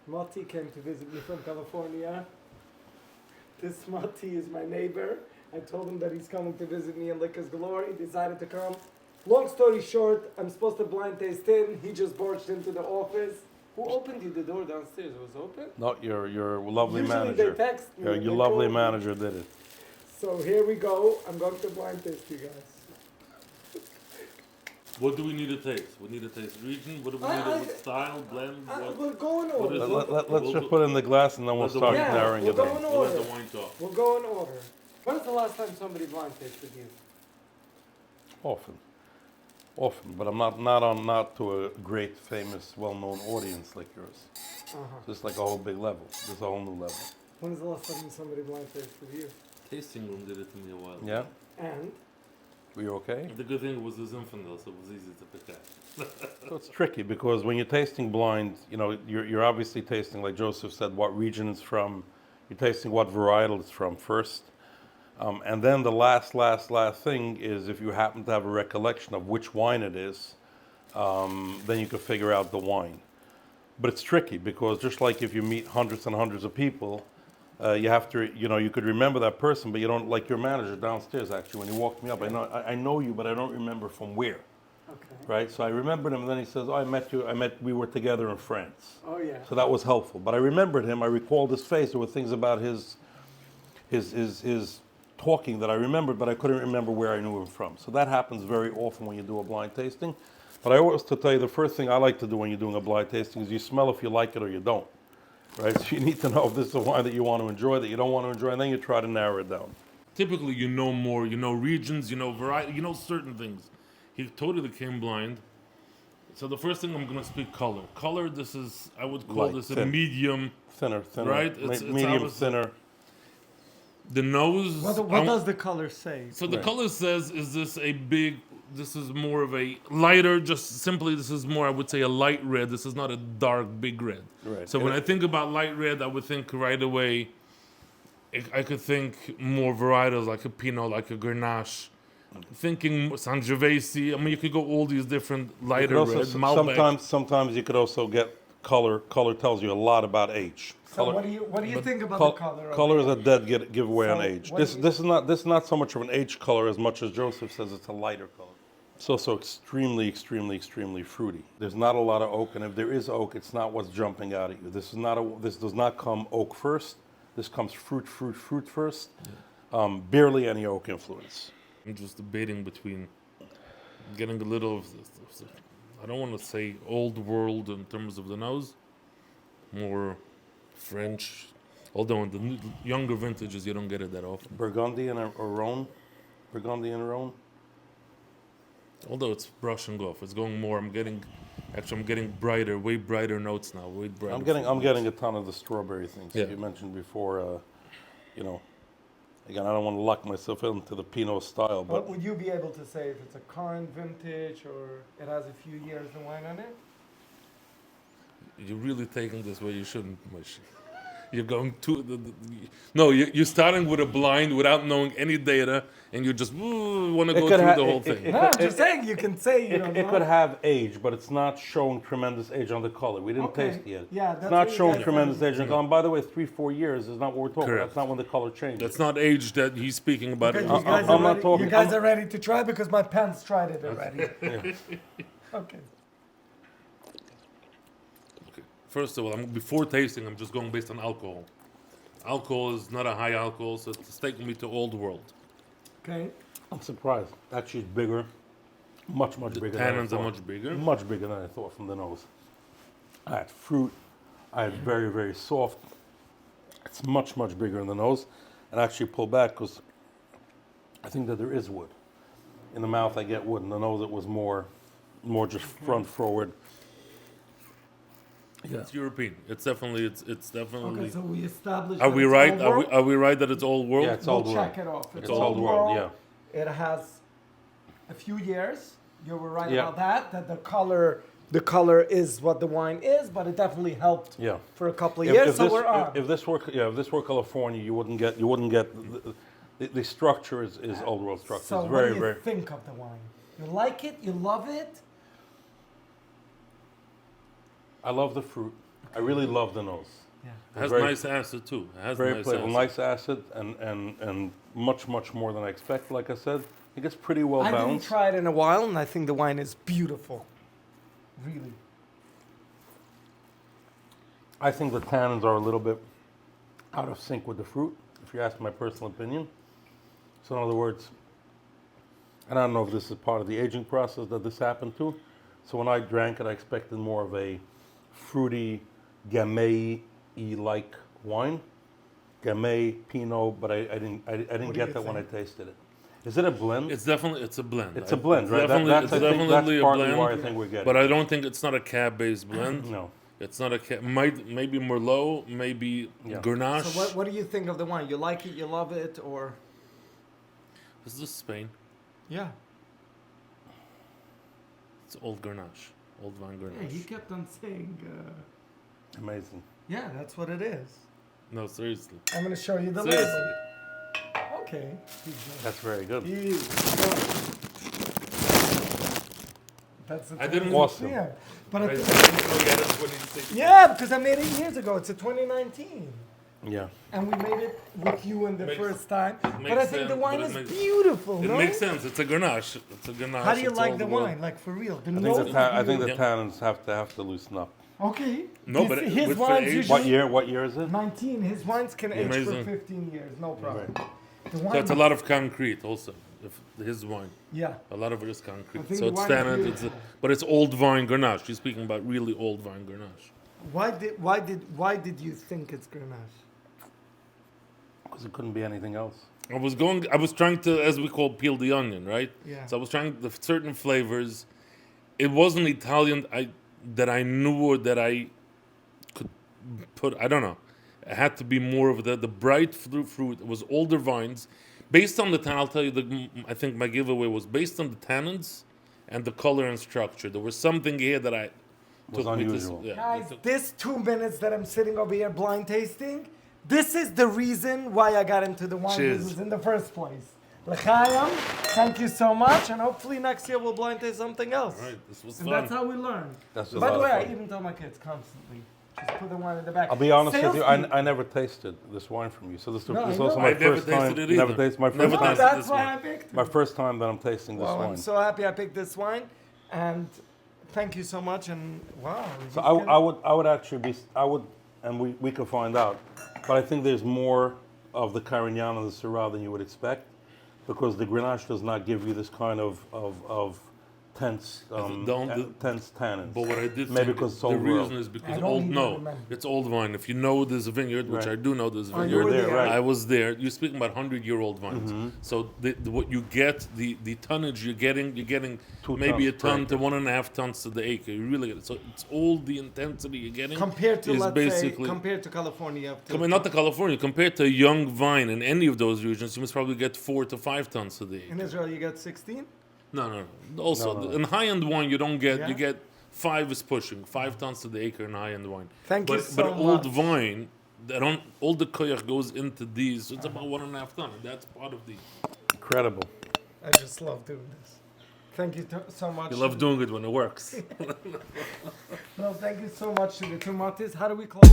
Moty came to visit me from California. This Moty is my neighbor. I told him that he's coming to visit me in Liquor's Glory. He decided to come. Long story short, I'm supposed to blind taste in. He just barged into the office. Who opened you the door downstairs? It was open? No, your lovely Usually manager. they text me. Your lovely manager did it. So here we go. I'm going to blind taste you guys. What do we need to taste? We need to taste region. What do we need to what style, blend? What? We'll go in order. Let's just put it in the glass and then we'll start narrowing we'll it go down. in We'll let order. the wine talk. We'll go in order. When was the last time somebody blind tasted you? Often, but I'm not to a great, famous, well-known audience like yours. Just like a whole big level. There's a whole new level. When was the last time somebody blind tasted you? Tasting room did it to me a while. Yeah. And Were you okay? The good thing was the Zinfandel, so it was easy to pick out. So it's tricky because when you're tasting blind, you know, you're obviously tasting, like Joseph said, what region it's from. You're tasting what varietal it's from first. And then the last thing is if you happen to have a recollection of which wine it is, then you can figure out the wine. But it's tricky because just like if you meet hundreds and hundreds of people, you have to, you know, you could remember that person, but you don't, like your manager downstairs actually, when he walked me up, I know you, but I don't remember from where. okay. Right? So I remembered him, and then he says, oh, we were together in France. Oh yeah. So that was helpful. But I remembered him, I recalled his face, there were things about his talking that I remembered, but I couldn't remember where I knew him from. So that happens very often when you do a blind tasting. But I always to tell you, the first thing I like to do when you're doing a blind tasting is you smell if you like it or you don't. Right? So you need to know if this is a wine that you want to enjoy, that you don't want to enjoy, and then you try to narrow it down. Typically, you know more. You know regions. You know variety. You know certain things. He totally came blind. So the first thing I'm going to speak color. Color. This is I would call Light, this a thin. medium. Thinner. Right? It's Medium, obviously- thinner. The nose. What does the color say? So the Right. color says, is this a big? This is more of a lighter. Just simply, this is more. I would say a light red. This is not a dark big red. Right. So when I think about light red, I would think right away. I could think more varietals like a Pinot, like a Grenache. Thinking Sangiovese. I mean, you could go all these different You lighter could also, red. Malbec. sometimes you could also get color. Color tells you a lot about age. So Color, what do you think about the color? color is a dead giveaway on So age. what This do you- this is not so much of an age color as much as Joseph says it's a lighter color. It's also extremely fruity. There's not a lot of oak, and if there is oak, it's not what's jumping out at you. This does not come oak first. This comes fruit first. Barely any oak influence. I'm just debating between getting a little of I don't want to say old world in terms of the nose, more French. Although in the younger vintages, you don't get it that often. Burgundy and a Rhone. Burgundy and a Rhone. Although it's brushing off, it's going more. I'm getting brighter, way brighter notes now. Way brighter. I'm getting a ton of the strawberry things Yeah. that you mentioned before. You know, again, I don't want to lock myself into the Pinot style, But but would you be able to say if it's a current vintage or it has a few years of wine on it? You're really taking this where you shouldn't, Moishe. You're going to no. You're starting with a blind without knowing any data, and you just want to go through the whole thing. No, I'm just saying you can say you don't it know. could have age, but it's not showing tremendous age on the color. We didn't Okay. taste it yet. Yeah, It's that's not what you showing guys tremendous said. age. And going, by the way, 3-4 years is not what we're talking about. Correct. That's not when the color changes. That's not age that he's speaking about. Okay, It. you guys, I'm are, not ready, talking- you guys I'm- are ready to try because my pants tried it already. Okay. Okay. First of all, before tasting, I'm just going based on alcohol. Alcohol is not a high alcohol, so it's taking me to old world. Okay. I'm surprised. Actually, it's bigger. Much The bigger than I tannins are thought. much bigger. Much bigger than I thought from the nose. I had fruit. I had very soft. It's much bigger in the nose. And actually pull back because I think that there is wood. In the mouth I get wood. In the nose it was more just front forward. Yeah. It's European. It's definitely. It's definitely. Okay, so we established. Are that we it's right? old Are we, world. are we right that it's old world? Yeah, it's We'll old world. check it off. It's old world, yeah. It has a few years. You were right Yeah. about that. That the color is what the wine is, but it definitely helped Yeah. for a couple of years. So we're on. If this were California, you wouldn't get the structure is old world structure. So It's what very do you think of the wine? You like it? You love it? I love the fruit. I really love the nose. Yeah. It has Very- nice acid too. It has Very nice playful, acid. nice acid, and much more than I expected. Like I said, it gets pretty well I didn't balanced. try it in a while, and I think the wine is beautiful. Really. I think the tannins are a little bit out of sync with the fruit, if you ask my personal opinion. So in other words, and I don't know if this is part of the aging process that this happened to. So when I drank it, I expected more of a fruity, Gamay-y like wine. Gamay, Pinot, but I didn't do get you that when I think? tasted it. Is it a blend? It's definitely a blend. It's a blend, right? Definitely, That's, it's I think, definitely that's a partly blend. why I think we're getting But it. I don't think it's not a cab-based blend. No. It's not a cab. Maybe Merlot, maybe Yeah. Grenache. So what do you think of the wine? You like it? You love it? Or Is this Spain? yeah? It's old Grenache, old vine Yeah, he Grenache. kept on saying. Amazing. Yeah, that's what it is. No, seriously. I'm gonna show you the Seriously. label. Okay. That's very good. That's the I didn't- Awesome. Yeah, but I I didn't think, know yet it's 26. yeah, because I made it years ago. It's a 2019, Yeah. and we made it with you in the Makes- first time. But makes I think the sense, wine but is it makes- beautiful. It no? makes sense. It's a Grenache. It's a Grenache. How do you it's like old the world. wine? Like for real? The I think nose the, is I think the Yeah. tannins have to loosen up. Okay. No, His- but his with the wines age- usually What year is it? 19. His wines can age for Amazing. 15 years, no problem. The So wine, it's a lot of concrete also. His wine. yeah. A lot of it is I concrete. think So the it's wine is standard. beautiful. But it's old vine Grenache. You're speaking about really old vine Grenache. Why did you think it's Grenache? Because it couldn't be anything else. I was trying to, as we call, peel the onion, right? Yeah. So I was trying the certain flavors. It wasn't Italian that I knew or that I could put. I don't know. It had to be more of the bright fruit. It was older vines, based on the tan. I'll tell you. I think my giveaway was based on the tannins and the color and structure. There was something here that I Was took me to. unusual. Yeah, Guys, this 2 minutes that I'm sitting over here blind tasting, this is the reason why I got into the wine Cheers. business in the first place. L'chaim, thank you so much, and hopefully next year we'll blind taste something else. All right, this was And fun. that's how we learn. That's a By lot the of way, I fun. even tell my kids constantly, just put the wine in the back. I'll be honest with you, Salespeople- I never tasted this wine from you. So this, No, this I is also know. my I've never first tasted time. it Never either. tasted my Never first No, time. tasted that's this why one. I picked My it. first time that I'm tasting this Well, I'm wine. so happy I picked this wine, and thank you so much. And wow. So he's gonna- I would actually be, and we could find out, but I think there's more of the Carignan and the Syrah than you would expect, because the Grenache does not give you this kind of tense, tense tannins. But what I did Maybe think because it's the old world. reason is because I don't old. even No, remember. it's old vine. If you know there's a vineyard, which Right. I do know there's a Oh, you vineyard. were there, right. I was there. You're speaking about 100-year-old vines. Mm-hmm. So what you get, the tonnage you're getting 2 maybe a tons per ton acre. to 1.5 tons to the acre. You really get it. So it's all the intensity you're getting. compared to is let's say basically compared to California. Up to not to California. Compared to a young vine in any of those regions, you must probably get 4 to 5 tons to the acre. in Israel, you got 16. No. Also, No. in high-end wine, you don't get. Yeah? You get 5 is pushing 5 tons to the acre in high-end wine. Thank you But so old much. vine, all the koyach goes into these. So it's about 1.5 ton, and that's part of the. Incredible. I just love doing this. Thank you so much. You love doing it when it works. No, thank you so much to the two Motis. How do we close?